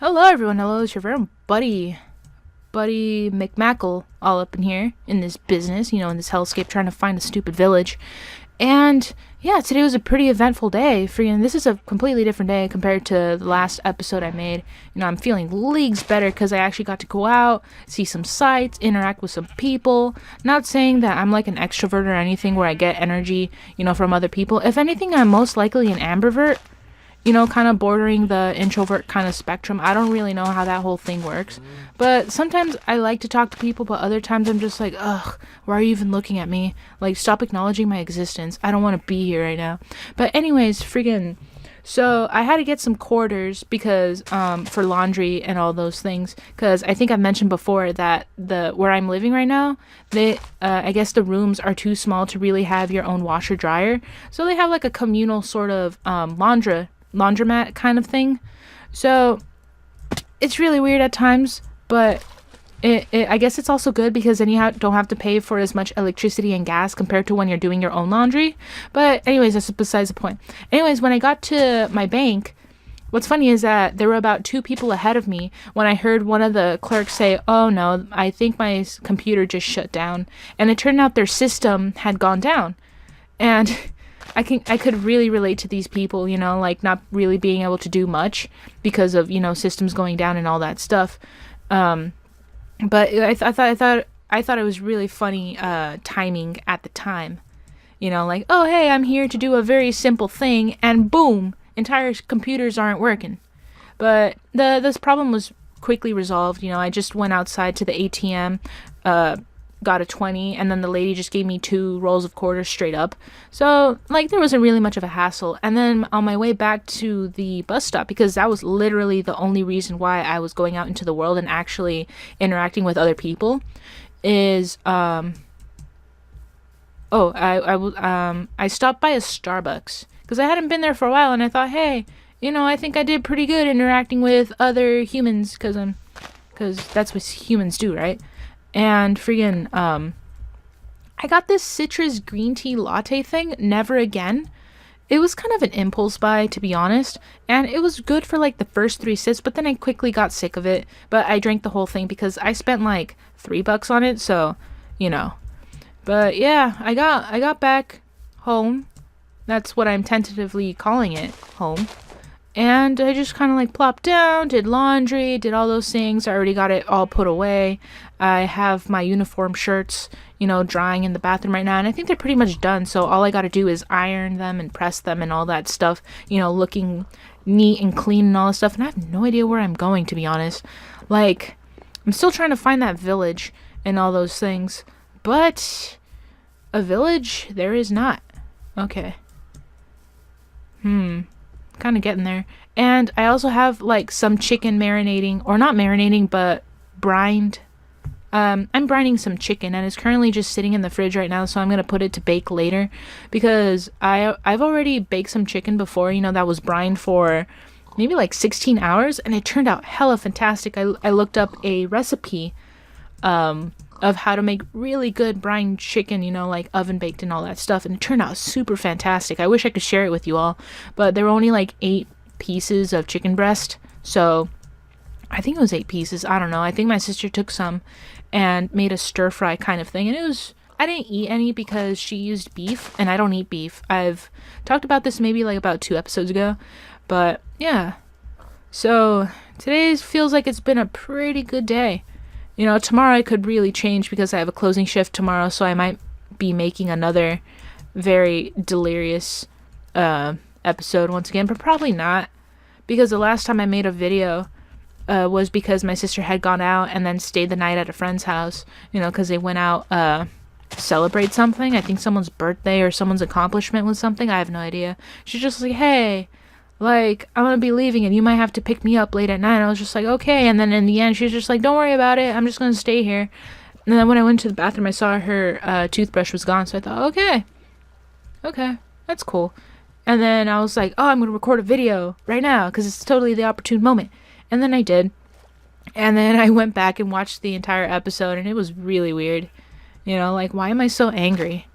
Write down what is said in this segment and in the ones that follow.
Hello, everyone. Hello, it's your friend Buddy McMackle, all up in here in this business, in this hellscape, trying to find a stupid village. And yeah, today was a pretty eventful day. This is a completely different day compared to the last episode I made. I'm feeling leagues better because I actually got to go out, see some sights, interact with some people. Not saying that I'm like an extrovert or anything where I get energy, from other people. If anything, I'm most likely an ambivert, kind of bordering the introvert kind of spectrum. I don't really know how that whole thing works. But sometimes I like to talk to people, but other times I'm just like, ugh, why are you even looking at me? Like, stop acknowledging my existence. I don't want to be here right now. But anyways, so I had to get some quarters because for laundry and all those things, because I think I mentioned before that where I'm living right now, I guess the rooms are too small to really have your own washer dryer, so they have like a communal sort of laundromat kind of thing. So it's really weird at times, but I guess it's also good because then you don't have to pay for as much electricity and gas compared to when you're doing your own laundry. But anyways, that's besides the point. Anyways, when I got to my bank, what's funny is that there were about two people ahead of me when I heard one of the clerks say, "Oh no, I think my computer just shut down." And it turned out their system had gone down. And I could really relate to these people, like not really being able to do much because of, systems going down and all that stuff. But I thought it was really funny timing at the time. Like, oh hey, I'm here to do a very simple thing, and boom, entire computers aren't working. But this problem was quickly resolved. I just went outside to the ATM, got a 20, and then the lady just gave me 2 rolls of quarters straight up. So like there wasn't really much of a hassle. And then on my way back to the bus stop, because that was literally the only reason why I was going out into the world and actually interacting with other people, is I stopped by a Starbucks because I hadn't been there for a while, and I thought, hey, I think I did pretty good interacting with other humans because that's what humans do, right? And I got this citrus green tea latte thing, Never Again. It was kind of an impulse buy, to be honest, and it was good for like the first 3 sips, but then I quickly got sick of it. But I drank the whole thing because I spent like $3 on it, so, But yeah, I got back home. That's what I'm tentatively calling it, home. And I just kind of like plopped down, did laundry, did all those things. I already got it all put away. I have my uniform shirts, drying in the bathroom right now. And I think they're pretty much done. So all I got to do is iron them and press them and all that stuff, looking neat and clean and all that stuff. And I have no idea where I'm going, to be honest. Like, I'm still trying to find that village and all those things. But a village, there is not. Okay. Kind of getting there. And I also have like some chicken marinating, or not marinating, but brined. I'm brining some chicken, and it's currently just sitting in the fridge right now, so I'm gonna put it to bake later because I've already baked some chicken before, that was brined for maybe like 16 hours, and it turned out hella fantastic. I looked up a recipe of how to make really good brine chicken, like oven baked and all that stuff, and it turned out super fantastic. I wish I could share it with you all, but there were only like 8 pieces of chicken breast, so I think it was 8 pieces. I don't know. I think my sister took some and made a stir fry kind of thing, and I didn't eat any because she used beef, and I don't eat beef. I've talked about this maybe like about 2 episodes ago, but yeah. So today feels like it's been a pretty good day. Tomorrow I could really change because I have a closing shift tomorrow, so I might be making another very delirious episode once again, but probably not, because the last time I made a video was because my sister had gone out and then stayed the night at a friend's house, because they went out to celebrate something. I think someone's birthday or someone's accomplishment with something. I have no idea. She's just like, hey, like, I'm gonna be leaving and you might have to pick me up late at night. And I was just like, okay. And then in the end, she was just like, don't worry about it, I'm just gonna stay here. And then when I went to the bathroom, I saw her toothbrush was gone, so I thought, okay, that's cool. And then I was like, oh, I'm gonna record a video right now because it's totally the opportune moment. And then I did. And then I went back and watched the entire episode, and it was really weird. Like, why am I so angry?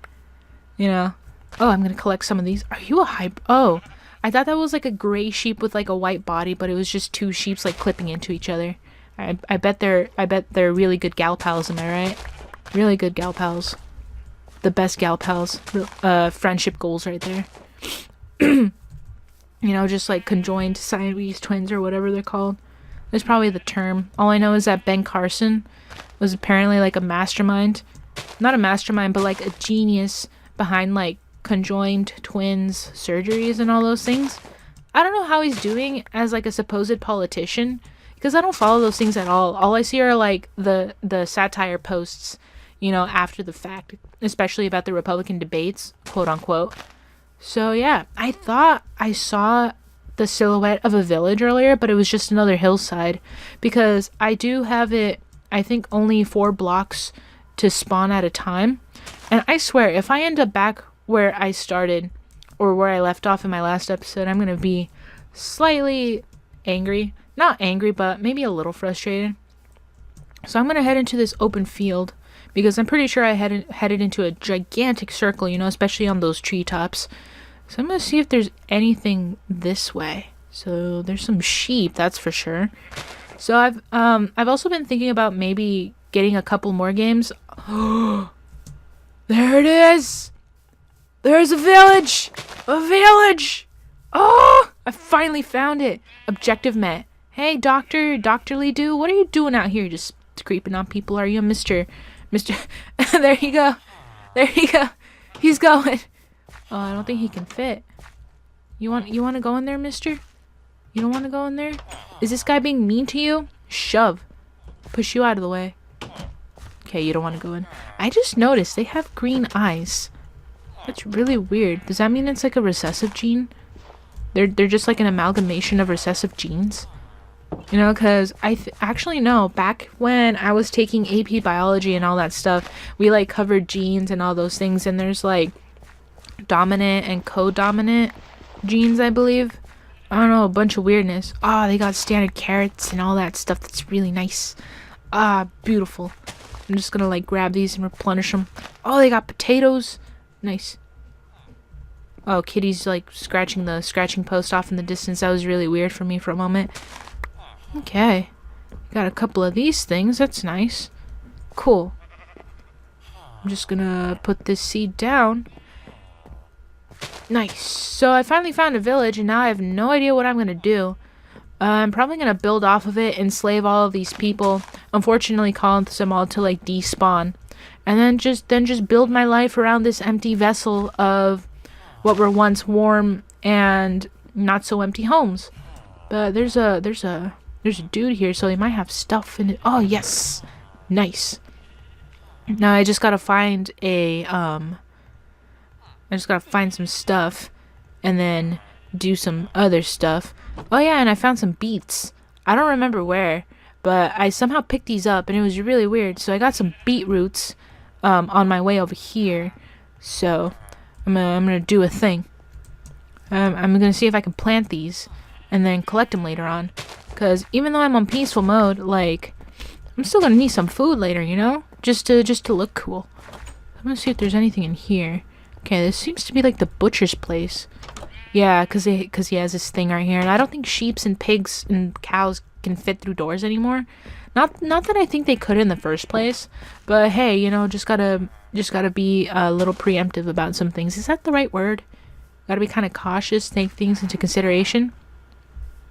Oh, I'm gonna collect some of these. Are you a I thought that was like a gray sheep with like a white body, but it was just two sheeps like clipping into each other. I bet they're really good gal pals, am I right? Really good gal pals. The best gal pals. Friendship goals right there. You know, just like conjoined Siamese twins or whatever they're called. That's probably the term. All I know is that Ben Carson was apparently like a mastermind. Not a mastermind, but like a genius behind like conjoined twins surgeries and all those things. I don't know how he's doing as like a supposed politician because I don't follow those things at all. All I see are like the satire posts, you know, after the fact, especially about the Republican debates, quote unquote. So yeah, I thought I saw the silhouette of a village earlier, but it was just another hillside because I do have it, I think only 4 blocks to spawn at a time. And I swear, if I end up back where I started or where I left off in my last episode, I'm going to be slightly angry. Not angry, but maybe a little frustrated. So I'm going to head into this open field because I'm pretty sure I headed into a gigantic circle, you know, especially on those treetops. So I'm going to see if there's anything this way. So there's some sheep, that's for sure. So I've also been thinking about maybe getting a couple more games. There it is. There's a village. A village. Oh, I finally found it. Objective met. Hey, Dr. Lee Do, what are you doing out here? Just creeping on people? Are you a Mr. There you go. There you go. He's going. Oh, I don't think he can fit. You want to go in there, mister? You don't want to go in there? Is this guy being mean to you? Shove. Push you out of the way. Okay, you don't want to go in. I just noticed they have green eyes. That's really weird. Does that mean it's like a recessive gene? They're just like an amalgamation of recessive genes? You know, because actually no, back when I was taking AP biology and all that stuff, we like covered genes and all those things, and there's like dominant and co-dominant genes, I believe. I don't know, a bunch of weirdness. Ah, they got standard carrots and all that stuff. That's really nice. Ah, beautiful. I'm just gonna like grab these and replenish them. Oh, they got potatoes. Nice. Oh, Kitty's like scratching the scratching post off in the distance. That was really weird for me for a moment. Okay. Got a couple of these things. That's nice. Cool. I'm just gonna put this seed down. Nice. So I finally found a village, and now I have no idea what I'm going to do. I'm probably going to build off of it, enslave all of these people, unfortunately cause them all to like despawn, and then just build my life around this empty vessel of what were once warm and not so empty homes. But there's a dude here, so he might have stuff in it. Oh, yes. Nice. Now I just got to find some stuff and then do some other stuff. Oh yeah, and I found some beets. I don't remember where, but I somehow picked these up and it was really weird. So I got some beetroots on my way over here. So I'm gonna do a thing. I'm gonna see if I can plant these and then collect them later on. Because even though I'm on peaceful mode, like, I'm still gonna need some food later, you know? Just to look cool. I'm gonna see if there's anything in here. Okay, this seems to be like the butcher's place. Yeah, because he has this thing right here. And I don't think sheeps and pigs and cows can fit through doors anymore. Not that I think they could in the first place. But hey, you know, just gotta be a little preemptive about some things. Is that the right word? Gotta be kind of cautious, take things into consideration.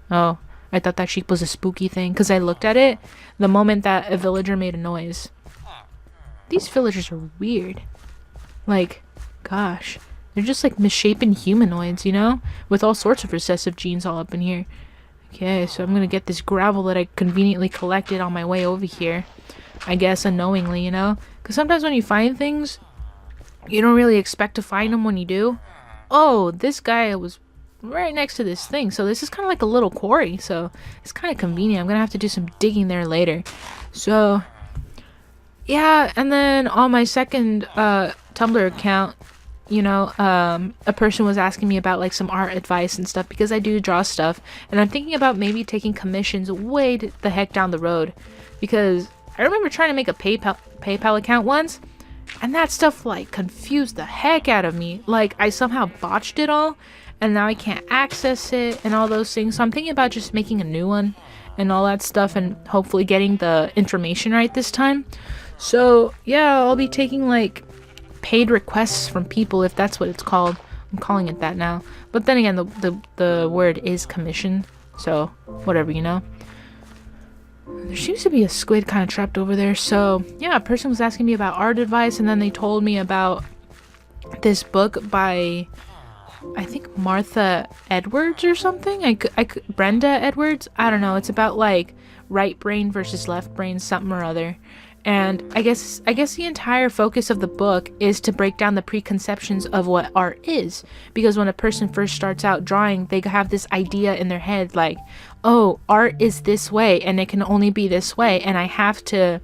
Oh, I thought that sheep was a spooky thing. Because I looked at it the moment that a villager made a noise. These villagers are weird. Like, gosh, they're just like misshapen humanoids, you know, with all sorts of recessive genes all up in here. Okay, so I'm gonna get this gravel that I conveniently collected on my way over here, I guess unknowingly, you know, because sometimes when you find things, you don't really expect to find them when you do. Oh, this guy was right next to this thing, so this is kind of like a little quarry, so it's kind of convenient. I'm gonna have to do some digging there later. So yeah, and then on my second Tumblr account, you know, a person was asking me about like some art advice and stuff because I do draw stuff, and I'm thinking about maybe taking commissions way the heck down the road, because I remember trying to make a PayPal account once, and that stuff like confused the heck out of me. Like I somehow botched it all, and now I can't access it and all those things. So I'm thinking about just making a new one and all that stuff, and hopefully getting the information right this time. So yeah, I'll be taking like paid requests from people, if that's what it's called. I'm calling it that now. But then again, the word is commission, so whatever, you know. There seems to be a squid kind of trapped over there. So yeah, a person was asking me about art advice, and then they told me about this book by, I think, Martha Edwards or something. Brenda Edwards. I don't know. It's about like right brain versus left brain, something or other. And I guess the entire focus of the book is to break down the preconceptions of what art is. Because when a person first starts out drawing, they have this idea in their head like, oh, art is this way and it can only be this way, and I have to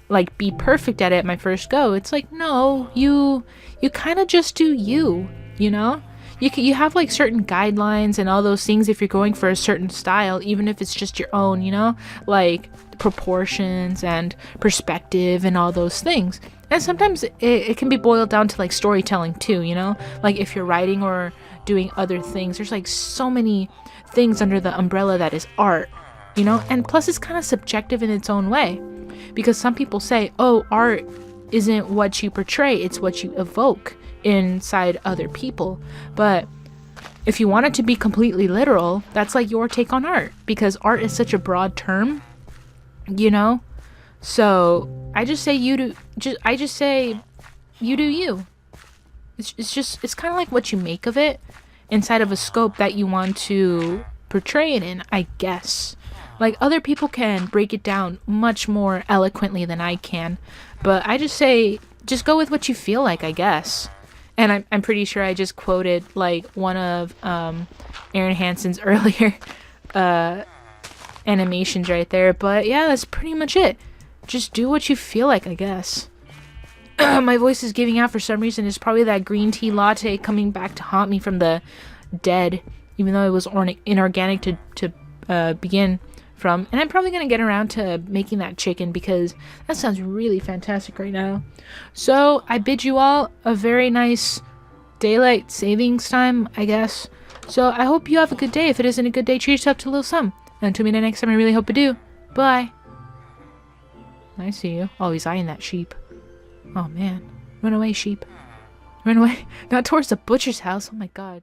like be perfect at it my first go. It's like, no, you kind of just do you know? You have like certain guidelines and all those things if you're going for a certain style, even if it's just your own, you know, like proportions and perspective and all those things. And sometimes it can be boiled down to like storytelling too, you know, like if you're writing or doing other things, there's like so many things under the umbrella that is art, you know. And plus it's kind of subjective in its own way, because some people say, oh, art isn't what you portray, it's what you evoke inside other people. But if you want it to be completely literal, that's like your take on art, because art is such a broad term, you know. So I just say you do you. It's kind of like what you make of it inside of a scope that you want to portray it in, I guess. Like other people can break it down much more eloquently than I can, but I just say just go with what you feel like, I guess. And I'm pretty sure I just quoted like one of Aaron Hansen's earlier animations right there. But yeah, that's pretty much it. Just do what you feel like, I guess. My voice is giving out for some reason. It's probably that green tea latte coming back to haunt me from the dead, even though it was inorganic to begin from. And I'm probably going to get around to making that chicken, because that sounds really fantastic right now. So I bid you all a very nice daylight savings time, I guess. So I hope you have a good day. If it isn't a good day, treat yourself to a little something. Until me next time, I really hope to do. Bye. I see you. Oh, he's eyeing that sheep. Oh man. Run away, sheep. Run away. Not towards the butcher's house. Oh my god.